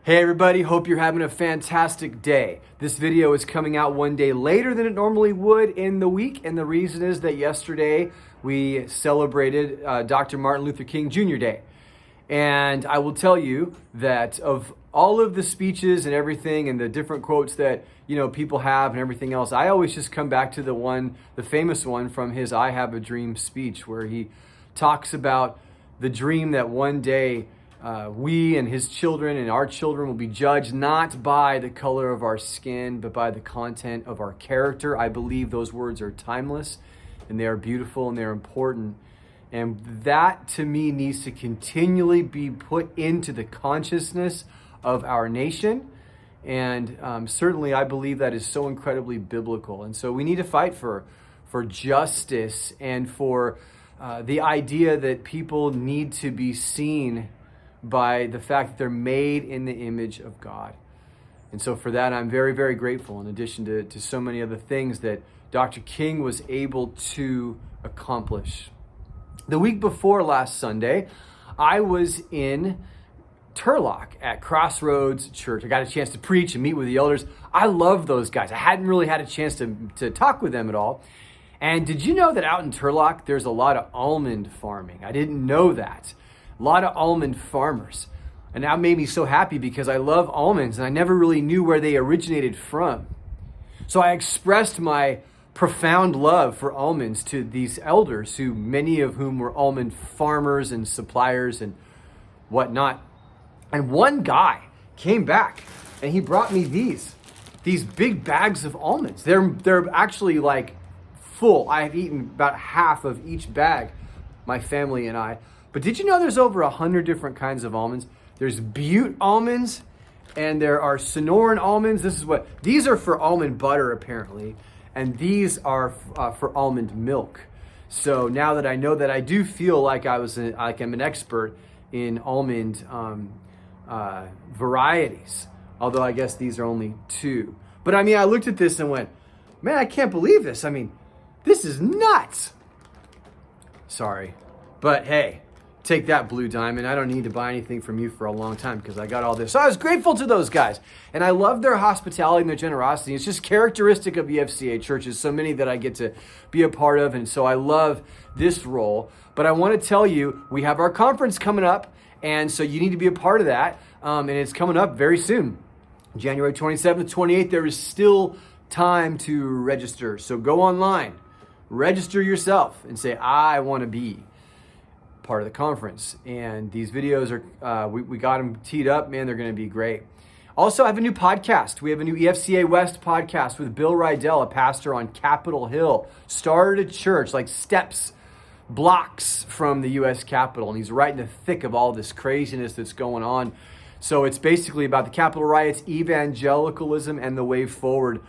Hey everybody, hope you're having a fantastic day. This video is coming out one day later than it normally would in the week, and the reason is that yesterday we celebrated Dr. Martin Luther King Jr. Day. And I will tell you that of all of the speeches and everything and the different quotes that people have and everything else, I always just come back to the famous one from his I Have a Dream speech, where he talks about the dream that one day we and his children and our children will be judged not by the color of our skin, but by the content of our character. I believe those words are timeless and they are beautiful and they're important. And that to me needs to continually be put into the consciousness of our nation. And certainly I believe that is so incredibly biblical. And so we need to fight for justice and for the idea that people need to be seen by the fact that they're made in the image of God. And so for that, I'm very, very grateful, in addition to so many other things that Dr. King was able to accomplish. The week before last Sunday, I was in Turlock at Crossroads Church. I got a chance to preach and meet with the elders. I love those guys. I hadn't really had a chance to talk with them at all. And did you know that out in Turlock, there's a lot of almond farming? I didn't know that. A lot of almond farmers. And that made me so happy because I love almonds and I never really knew where they originated from. So I expressed my profound love for almonds to these elders, many of whom were almond farmers and suppliers and whatnot. And one guy came back and he brought me these big bags of almonds. They're actually like full. I have eaten about half of each bag, my family and I. But did you know there's over 100 different kinds of almonds? There's Butte almonds and there are Sonoran almonds. These are for almond butter apparently. And these are for almond milk. So now that I know that, I do feel like I'm an expert in almond varieties. Although I guess these are only two. But I looked at this and went, man, I can't believe this. This is nuts. Sorry. But hey, take that, Blue Diamond. I don't need to buy anything from you for a long time because I got all this. So I was grateful to those guys. And I love their hospitality and their generosity. It's just characteristic of EFCA churches, so many that I get to be a part of. And so I love this role. But I want to tell you, we have our conference coming up. And so you need to be a part of that. And it's coming up very soon. January 27th, 28th, there is still time to register. So go online, register yourself and say, I want to be part of the conference. And these videos are, we got them teed up, man, they're going to be great. Also, I have a new podcast. We have a new EFCA West podcast with Bill Rydell, a pastor on Capitol Hill. Started a church like steps, blocks from the U.S. Capitol. And he's right in the thick of all this craziness that's going on. So it's basically about the Capitol riots, evangelicalism, and the way forward.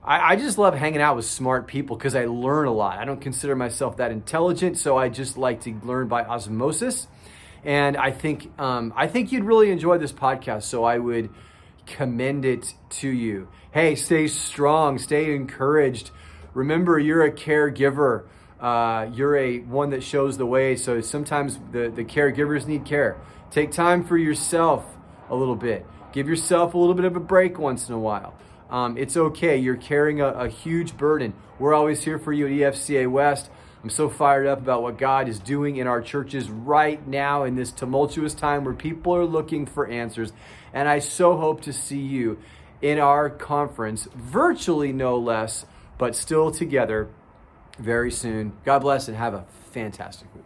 I just love hanging out with smart people because I learn a lot. I don't consider myself that intelligent, so I just like to learn by osmosis. And I think you'd really enjoy this podcast, so I would commend it to you. Hey, stay strong, stay encouraged. Remember, you're a caregiver. You're one that shows the way, so sometimes the caregivers need care. Take time for yourself a little bit. Give yourself a little bit of a break once in a while. It's okay. You're carrying a huge burden. We're always here for you at EFCA West. I'm so fired up about what God is doing in our churches right now in this tumultuous time where people are looking for answers. And I so hope to see you in our conference, virtually no less, but still together very soon. God bless and have a fantastic week.